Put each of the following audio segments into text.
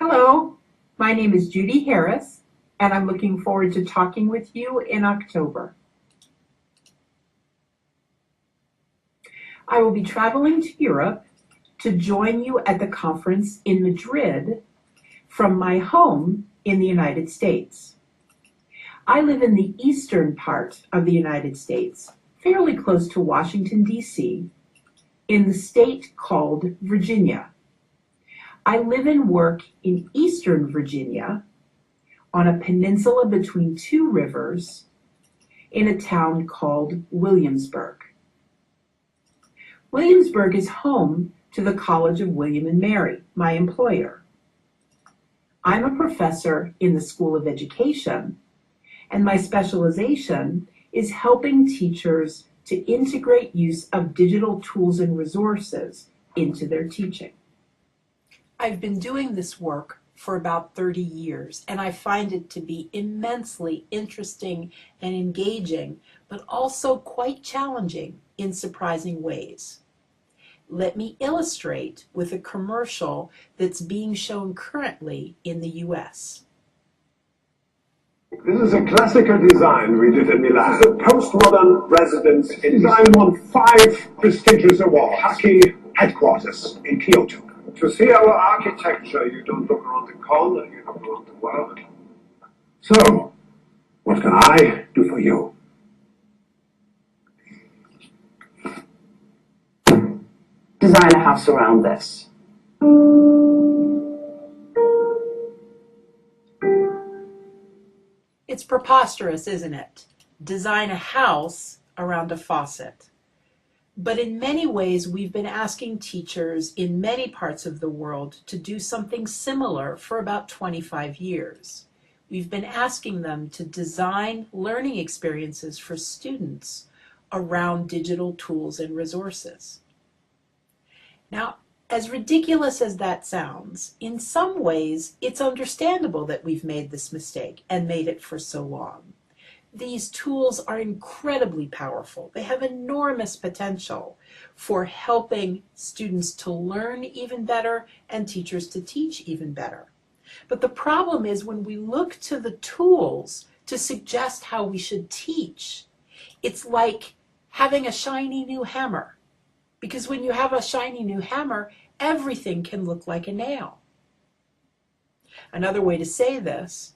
Hello, my name is Judi Harris, and I'm looking forward to talking with you in October. I will be traveling to Europe to join you at the conference in Madrid from my home in the United States. I live in the eastern part of the United States, fairly close to Washington, D.C., in the state called Virginia. I live and work in eastern Virginia on a peninsula between two rivers in a town called Williamsburg. Williamsburg is home to the College of William and Mary, my employer. I'm a professor in the School of Education, and my specialization is helping teachers to integrate use of digital tools and resources into their teaching. I've been doing this work for about 30 years, and I find it to be immensely interesting and engaging, but also quite challenging in surprising ways. Let me illustrate with a commercial that's being shown currently in the US. This is a classical design we did in Milan. This is a postmodern residence. Design won 5 prestigious awards. TIC headquarters in Kyoto. To see our architecture, you don't look around the corner, you look around the world. So, what can I do for you? Design a house around this. It's preposterous, isn't it? Design a house around a faucet. But in many ways, we've been asking teachers in many parts of the world to do something similar for about 25 years. We've been asking them to design learning experiences for students around digital tools and resources. Now, as ridiculous as that sounds, in some ways, it's understandable that we've made this mistake and made it for so long. These tools are incredibly powerful. They have enormous potential for helping students to learn even better and teachers to teach even better. But the problem is when we look to the tools to suggest how we should teach, it's like having a shiny new hammer. Because when you have a shiny new hammer, everything can look like a nail. Another way to say this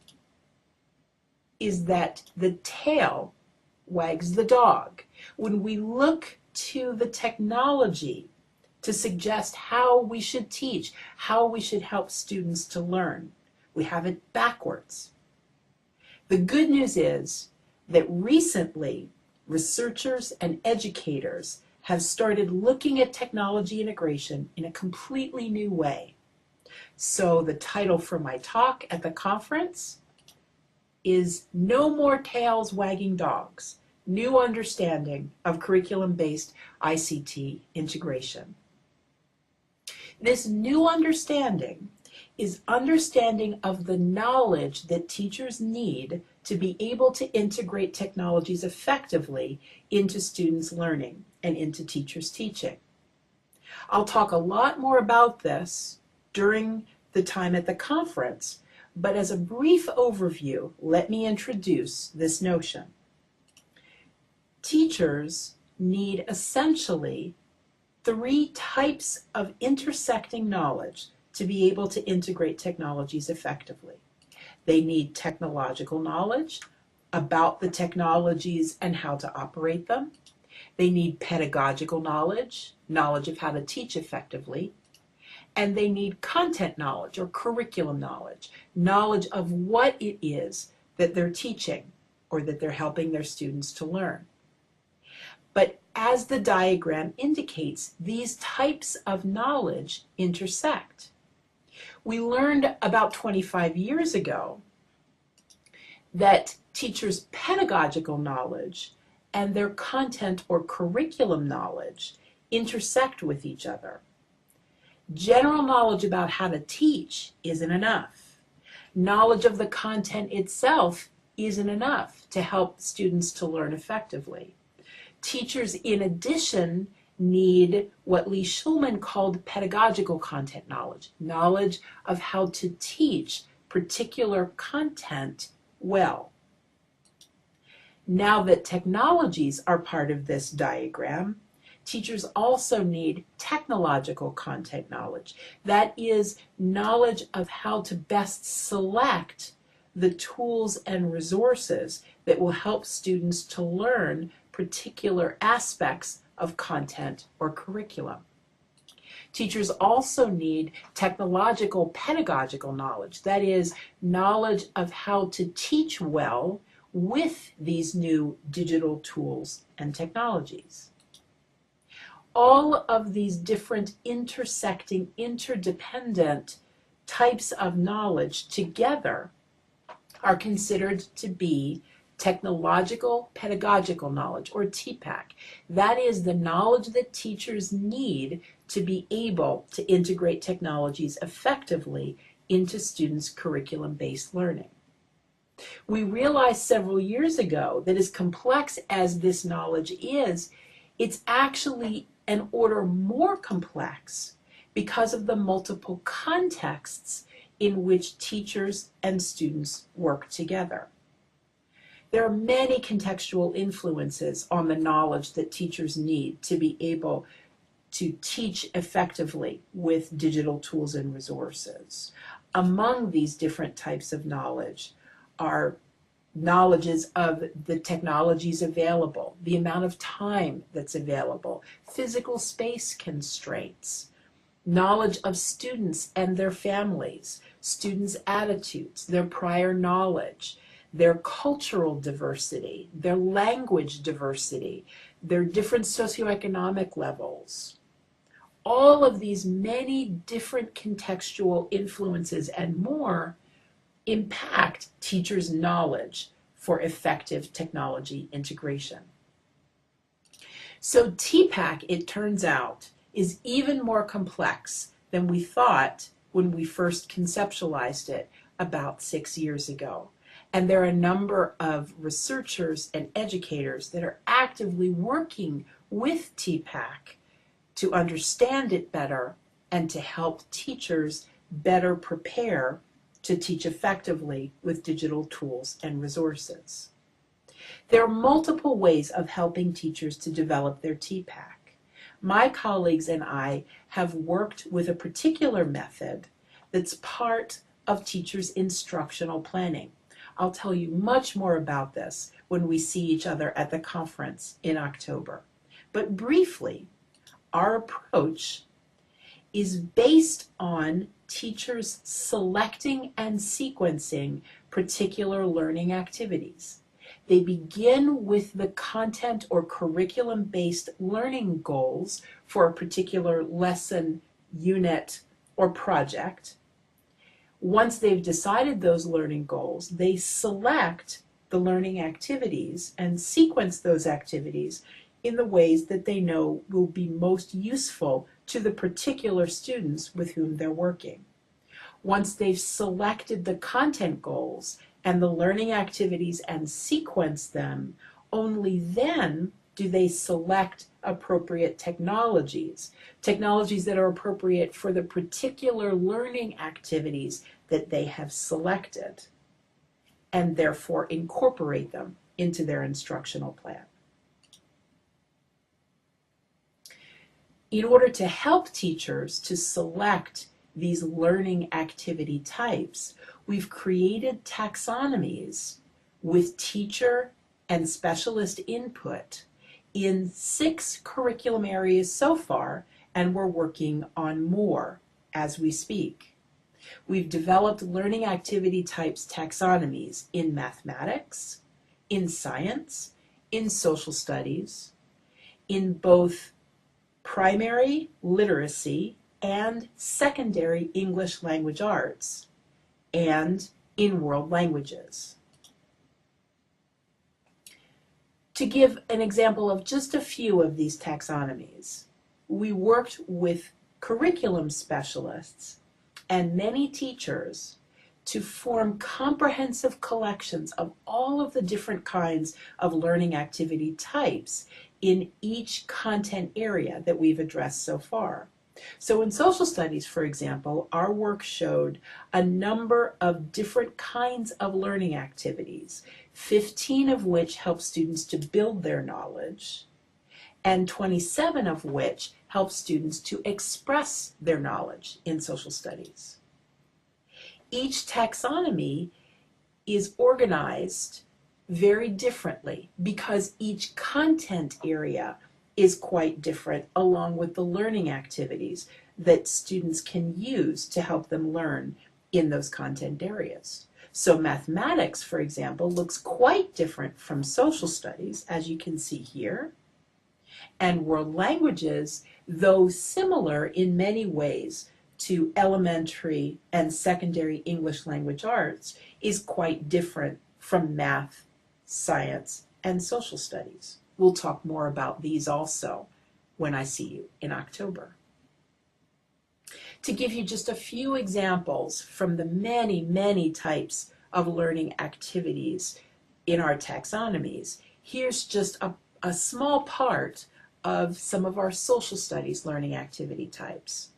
is that the tail wags the dog. When we look to the technology to suggest how we should teach, how we should help students to learn, we have it backwards. The good news is that recently researchers and educators have started looking at technology integration in a completely new way. So the title for my talk at the conference is No More Tails Wagging Dogs, New Understanding of Curriculum-Based ICT Integration. This new understanding is understanding of the knowledge that teachers need to be able to integrate technologies effectively into students' learning and into teachers' teaching. I'll talk a lot more about this during the time at the conference, but as a brief overview, let me introduce this notion. Teachers need essentially 3 types of intersecting knowledge to be able to integrate technologies effectively. They need technological knowledge about the technologies and how to operate them. They need pedagogical knowledge, knowledge of how to teach effectively. And they need content knowledge or curriculum knowledge, knowledge of what it is that they're teaching or that they're helping their students to learn. But as the diagram indicates, these types of knowledge intersect. We learned about 25 years ago that teachers' pedagogical knowledge and their content or curriculum knowledge intersect with each other. General knowledge about how to teach isn't enough. Knowledge of the content itself isn't enough to help students to learn effectively. Teachers, in addition, need what Lee Schulman called pedagogical content knowledge, knowledge of how to teach particular content well. Now that technologies are part of this diagram, teachers also need technological content knowledge. That is, knowledge of how to best select the tools and resources that will help students to learn particular aspects of content or curriculum. Teachers also need technological pedagogical knowledge, that is, knowledge of how to teach well with these new digital tools and technologies. All of these different intersecting, interdependent types of knowledge together are considered to be technological pedagogical knowledge, or TPACK. That is the knowledge that teachers need to be able to integrate technologies effectively into students' curriculum-based learning. We realized several years ago that as complex as this knowledge is, it's actually an order more complex because of the multiple contexts in which teachers and students work together. There are many contextual influences on the knowledge that teachers need to be able to teach effectively with digital tools and resources. Among these different types of knowledge are knowledges of the technologies available, the amount of time that's available, physical space constraints, knowledge of students and their families, students' attitudes, their prior knowledge, their cultural diversity, their language diversity, their different socioeconomic levels. All of these many different contextual influences and more impact teachers' knowledge for effective technology integration. So TPACK, it turns out, is even more complex than we thought when we first conceptualized it about 6 years ago. And there are a number of researchers and educators that are actively working with TPACK to understand it better and to help teachers better prepare to teach effectively with digital tools and resources. There are multiple ways of helping teachers to develop their TPACK. My colleagues and I have worked with a particular method that's part of teachers' instructional planning. I'll tell you much more about this when we see each other at the conference in October. But briefly, our approach is based on teachers selecting and sequencing particular learning activities. They begin with the content or curriculum-based learning goals for a particular lesson, unit, or project. Once they've decided those learning goals, they select the learning activities and sequence those activities in the ways that they know will be most useful to the particular students with whom they're working. Once they've selected the content goals and the learning activities and sequence them, only then do they select appropriate technologies that are appropriate for the particular learning activities that they have selected, and therefore incorporate them into their instructional plan. In order to help teachers to select these learning activity types, we've created taxonomies with teacher and specialist input in 6 curriculum areas so far, and we're working on more as we speak. We've developed learning activity types taxonomies in mathematics, in science, in social studies, in both primary literacy and secondary English language arts, and in world languages. To give an example of just a few of these taxonomies, we worked with curriculum specialists and many teachers to form comprehensive collections of all of the different kinds of learning activity types in each content area that we've addressed so far. So in social studies, for example, our work showed a number of different kinds of learning activities, 15 of which help students to build their knowledge, and 27 of which help students to express their knowledge in social studies. Each taxonomy is organized very differently because each content area is quite different, along with the learning activities that students can use to help them learn in those content areas. So mathematics, for example, looks quite different from social studies, as you can see here. And world languages, though similar in many ways to elementary and secondary English language arts, is quite different from math, science, and social studies. We'll talk more about these also when I see you in October. To give you just a few examples from the many, many types of learning activities in our taxonomies, here's just a small part of some of our social studies learning activity types.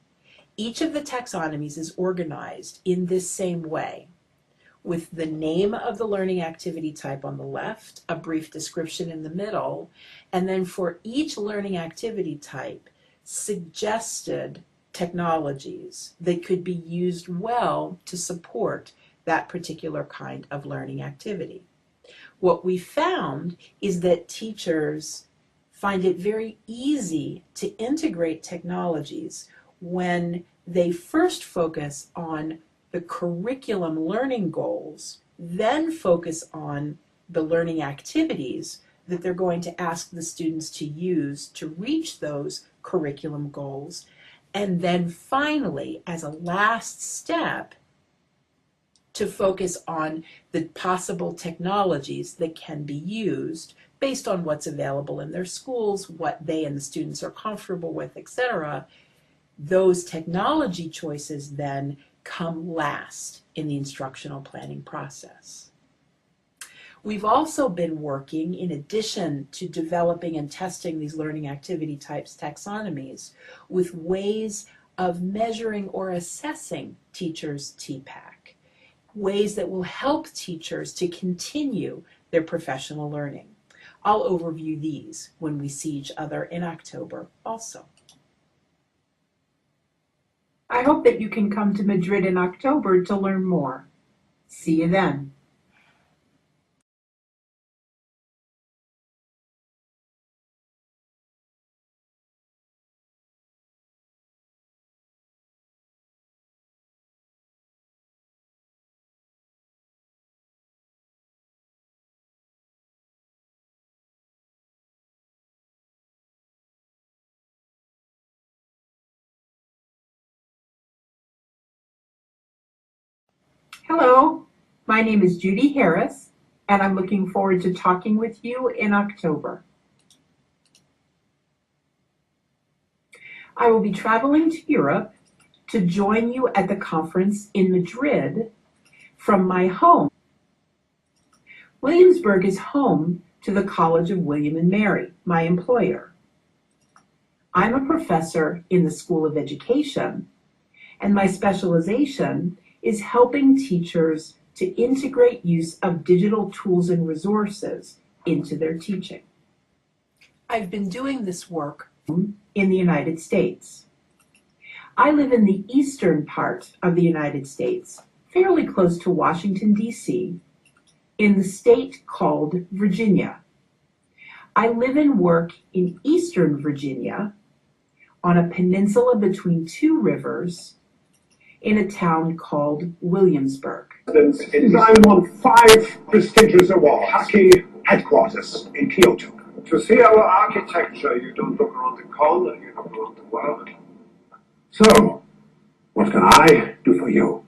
Each of the taxonomies is organized in this same way, with the name of the learning activity type on the left, a brief description in the middle, and then for each learning activity type, suggested technologies that could be used well to support that particular kind of learning activity. What we found is that teachers find it very easy to integrate technologies when they first focus on the curriculum learning goals, then focus on the learning activities that they're going to ask the students to use to reach those curriculum goals, and then finally, as a last step, to focus on the possible technologies that can be used based on what's available in their schools, what they and the students are comfortable with, etc. Those technology choices then come last in the instructional planning process. We've also been working, in addition to developing and testing these learning activity types taxonomies, with ways of measuring or assessing teachers' TPACK, ways that will help teachers to continue their professional learning. I'll overview these when we see each other in October also. I hope that you can come to Madrid in October to learn more. See you then. Hello, my name is Judi Harris, and I'm looking forward to talking with you in October. I will be traveling to Europe to join you at the conference in Madrid from my home. Williamsburg is home to the College of William and Mary, my employer. I'm a professor in the School of Education, and my specialization is helping teachers to integrate use of digital tools and resources into their teaching. I've been doing this work in the United States. I live in the eastern part of the United States, fairly close to Washington, D.C., in the state called Virginia. I live and work in eastern Virginia on a peninsula between two rivers in a town called Williamsburg. I won 5 prestigious awards. TICS headquarters in Kyoto. To see our architecture, you don't look around the corner, you look around the world. So, what can I do for you?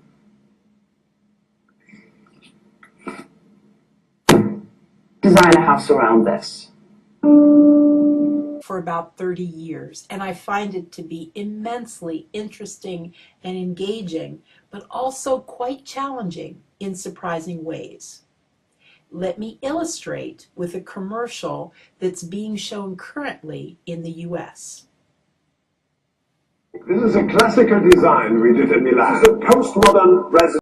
Design a house around this. for about 30 years, and I find it to be immensely interesting and engaging, but also quite challenging in surprising ways. Let me illustrate with a commercial that's being shown currently in the US. This is a classical design we did in Milan. This is a postmodern residence.